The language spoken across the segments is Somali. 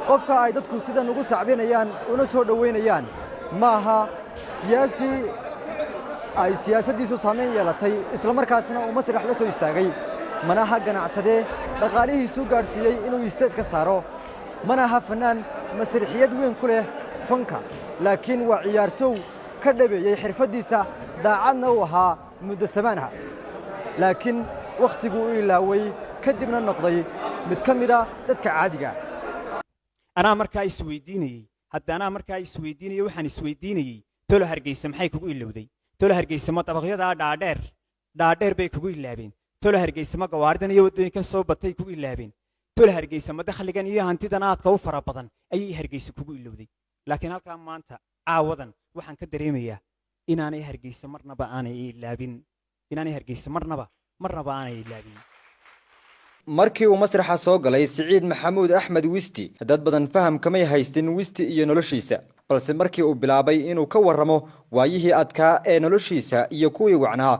qofka ay dadku sidan ugu sacbinayaan una soo dhaweynayaan maaha siyaasi ay siyaasaddiisu saameyn yeelatay isla markaasna uu masrax la soo istaagay manaha ganacsadee dhaqaalihiisu gaadhsiiyey inuu isteej ka saaro manaha fannaan masrixiyad weyn ku leh fanka laakiin waa ciyaartow ka dhabeeyey xirfaddiisa daacadna uu ahaa muddo samaanha laakiin wakhtiguu u ilaaway kadibna noqday mid ka mida dadka caadiga anaa markaa isweydiinayey waxaan isweydiinayey tolo hargeysa maxay kugu ilowday tolo hargeysa ma dabaqyadaa dhaadheer bay kugu ilaabeen tolo hargeysa ma gawaaridan iyo waddooyinkan soo batay kugu ilaabeen tolo hargeysa ma dakhligan iyo hantidan aadka u fara badan ayay hargeysa kugu ilowday laakiin halkaa maanta caawadan waxaan ka dareemayaa inaanay hargeysa marnaba aanay ilaabin markii uu masraxa soo galay Siciid Maxamuud Axmed Wisti dad badan faham kamay haystin Wisti iyo noloshiisa balse markii uu bilaabay inuu ka warramo waayihii adkaa ee noloshiisa iyo kuwii wacnaa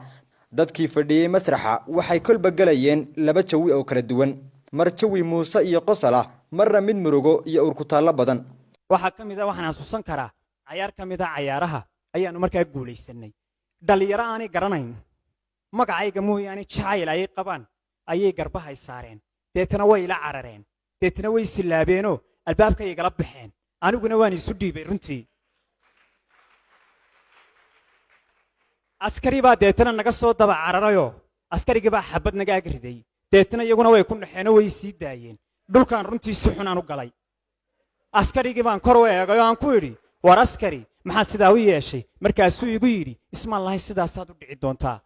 dadkii fadhiyay masraxa waxay kolba galayeen laba jawi oo kala duwan mar jawi muuse iyo qosala marna mid murugo iyo urkutaalo badan waxa kamid ah waxaan xasuusan karaa ciyaar kamid ah ciyaaraha ayaanu markaa guulaysanay dhalinyaro aanay garanayn magacayga mooyaane jacayl ay qabaan ayay garbahay saareen deetana way ila carareen deetana way silaabeenoo albaabka ay gala baxeen aniguna waan isu dhiibay runtii askari baa deetana naga soo daba cararayo askarigii baa xabad naga agriday deetana iyaguna way ku dhaxeen way sii daayeen dhulkan runtii si xun aan u galay askarigii baan kor u eegay oo aan ku yidhi war askari maxaad sidaa u yeeshay markaasuu igu yidhi ismaan lahayn sidaasaad u dhici doontaa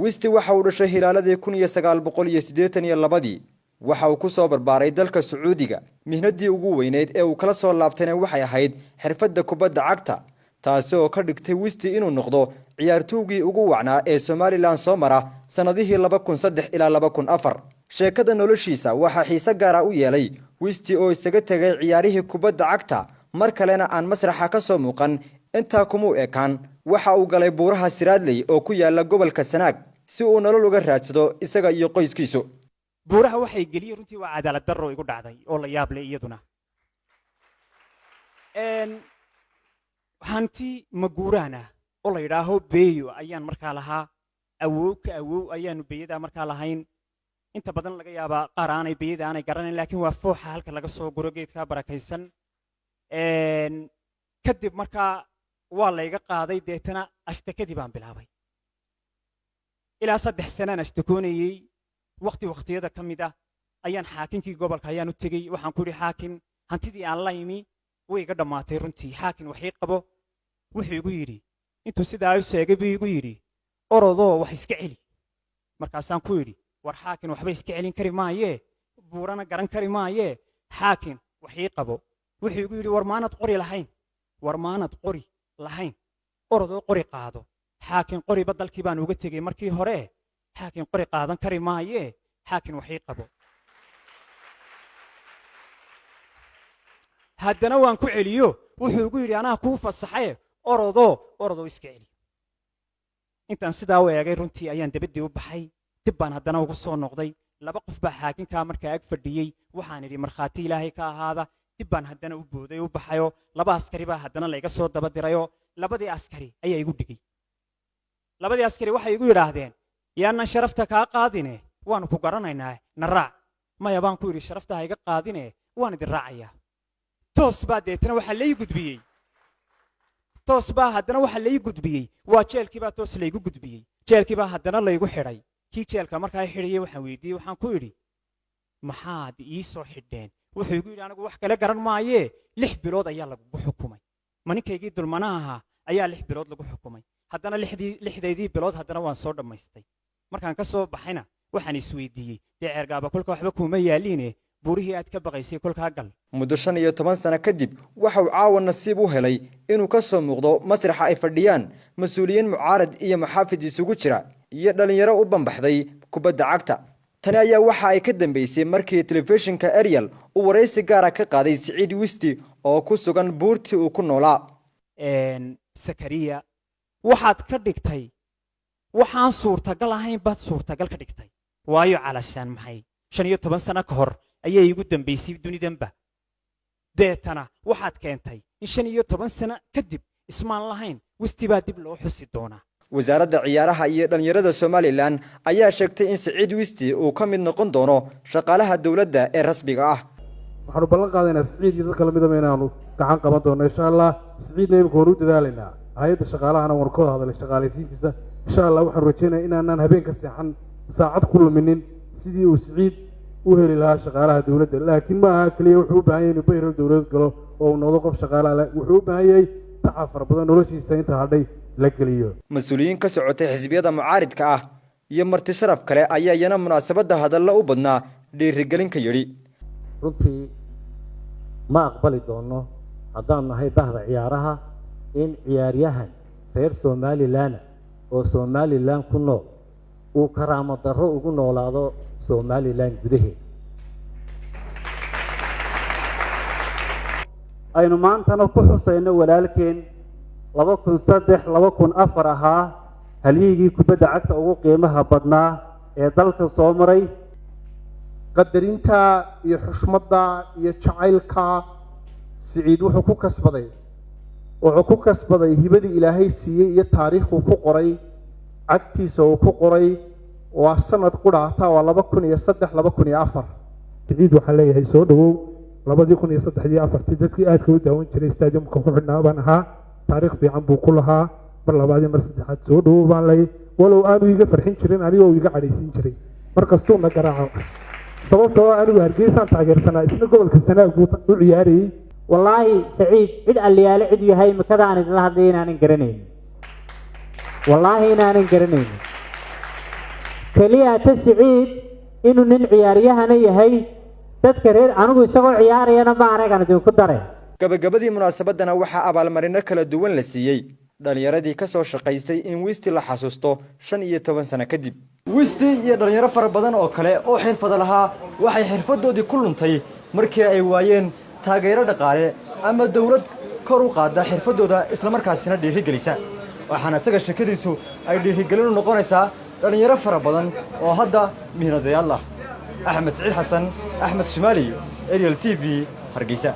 Wisti waxa uu dhashay hilaaladii 1982 waxa uu ku soo barbaaray dalka Sacuudiga mihnadii ugu weyneed ee uu kala soo laabtayna waxay ahayd xirfadda kubadda cagta taasi oo ka dhigtay Wisti inuu noqdo ciyaartoygii ugu wacnaa ee Somaliland soo mara sanadihii 2003 ilaa 2004 sheekada noloshiisa waxa xiise gaar ah u yeelay Wisti oo isaga tagay ciyaarihii kubadda cagta mar kalena aan masraxa ka soo muuqan inta kumu ekaan waxa uu galay buuraha Siraadley oo ku yaala gobolka Sanaag si uu nolol uga raadsado isaga iyo qoyskiisu buuraha waxay geliyay runtii waa cadaalad darro igu dhacday oo la yaab leh iyaduna hanti maguurana oo la yiraahdo beeyo ayaan markaa lahaa awow ayaanu beeyada markaa lahayn inta badan laga yaabaa qaar aanay beeyada aanay garanay laakiin waa fooxa halka laga soo guro geedka barakaysan kadib markaa waa la iga qaaday deetana ashtakadii baan bilaabay ilaa 3 sanaan ashtakoonayay waqtiyada kamid ah ayaan xaakinkii gobolka ayaan u tagay waxaan ku yiri xaakin hantidii aan la imi way iga dhamaatay runtii xaakin waxay qabo wuxuu igu yiri intuu sidaa u sheegay buu igu yiri orodoo wax iska celi markaasaan ku yiri war xaakin waxba iska celin kari maayee buurana garan kari maayee xaakin waxay qabo wuxuu igu yiri war maanad qori lahayn orodoo qori qaado xaakin qori badalkii baan uga tagay markii hore xaakin qori qaadan kari maayee xaakin waxay qabo haddana waan ku celiyo wuxuu igu yiri anaa ku fasaxay orodoo iska celi intaan sidaa u eegay runtii ayaan dabadii u baxay dib baan haddana ugu soo noqday laba qof baa xaakinka markaa ag fadhiyay waxaan idhi markhaati ilaahay ka ahaada dib baan haddana u booday u baxayo laba askari baa haddana la iga soo daba dirayo labadii askari ayaa igu dhigay labadii askari waxay igu yiraahdeen yaanan sharafta kaa qaadine waanu ku garanaynaa na raac maya baan ku yiri sharafta ha iga qaadine waan idin raacayaa toos baa deetana waxa la ii gudbiyey waa jeelkii baa toos la igu gudbiyey jeelkii baa haddana la igu xidhay kii jeelka markaa xidhiyay waxaan weydiiyey waxaan ku yidhi maxaad ii soo xidheen wuxuu igu yidhi anigu wax kale garan maayee 6 bilood ayaa lagu xukumay maninkaygii dulmanaha ahaa ayaa 6 bilood lagu xukumay haddana 6deedii bilood haddana waan soo dhammaystay markaan ka soo baxayna waxaan isweydiiyey dee ceergaaba kolka waxba kuma yaaliine buurihii aad ka baqaysay kolkaa gal muddo 15 sano kadib waxa uu caawa nasiib u helay inuu ka soo muuqdo masraxa ay fadhiyaan mas'uuliyiin mucaarad iyo maxaafid isugu jira iyo dhalinyaro u banbaxday kubadda cagta tani ayaa waxa ay ka dambeysay markii telefishinka Ariel uu wareysi gaar ah ka qaaday Siciid Wisti oo ku sugan buurtii uu ku noolaa Sakariya waxaad ka dhigtay waxaan suurtagal ahayn baad suurtagal ka dhigtay waayo calashaan maxay 15 sano ka hor ayay igu dambeysay dunidanba deetana waxaad keentay in 15 sano kadib ismaan lahayn wisti baa dib loo xusi doonaa wasaaradda ciyaaraha iyo dhalinyarada Somaliland ayaa sheegtay in Siciid Wisti uu ka mid noqon doono shaqaalaha dawladda ee rasmiga ah waxaanu ballan qaadaynaa Siciid iyo dadka lamid ah inaanu gacan qaban doono insha Allah Siciid neeb ku dadaalayna hay'adda shaqaalahana waan ka hadalay shaqaalaysiintiisa insha Allah waxaan rajaynayaa inaanan habeen ka seexan saacad ku luminin sidii uu Siciid u heli lahaa shaqaalaha dawladda laakiin ma aha kaliya wuxuu u baahan yahay inuu bayro dawlad galo oo uu noqdo qof shaqaale ah wuxuu u baahan yahay tacafar badan noloshiisa inta hadhay la geliyo mas'uuliyiin ka socotay xisbiyada mucaaridka ah iyo marti sharaf kale ayaa yana munaasabada hadalla u badnaa dhiirigelin ka yiri runtii ma aqbali doono haddaan nahay bahda ciyaaraha in ciyaaryahan reer Somaliland oo Somaliland ku nool uu karaamo darro ugu noolaado Somaliland gudaheeda aynu maantana ku xusayno walaalkeen 2003-2004 ahaa halyigii kubadda cagta ugu qiimaha badnaa ee dalka soo maray qadarinta iyo xushmadda iyo jacaylka Siciid wuxuu ku kasbaday hibadii Ilaahay siiyay iyo taariikhdu ku qoray cagtiisa uu ku qoray waa sanad quraata waa 2003-2004 Siciid waxa leeyahay soo dhawow 2003-2004 dadkii aad ka daawan jiray stadiumka ku xidhnaa baan ahaa taariikh fiican buu ku lahaa mar labaad iyo mar saddexaad soo dhawow baan leeyahay walow aanu iga farxin jirin anigoo iga cadhaysiin jiray markastuu na garaaco sababtoo anigu Hargeysaan taageersanaa isna gobolka Sanaag u ciyaarayay wallaahi Siciid cid aliyaale cid yahay makada aan idin hadlay inaanan garanayn wallaahi inaanan garanayn kaliya ta Siciid inuu nin ciyaaryahan yahay dadka reer anigu isagoo ciyaarayana ma anagan idin ku daray gabagabadii munaasabadana waxa abaalmarino kala duwan la siiyay dhalinyaradii ka soo shaqaystay in Wisti la xasuusto 15 sano kadib Wisti iyo dhalinyaro fara badan oo kale oo xirfad lahaa waxay xirfadoodii ku luntay markii ay waayeen taageero dhaqaale ama dawlad kor u qaada xirfadooda isla markaasina dhiirigelisa waxaana isaga shakadiisu ay dhiirigelin u noqonaysaa dhalinyaro fara badan oo hadda mihnadayaal ah Axmed Saciid Xasan Axmed Shimaali Ariel TV Hargeysa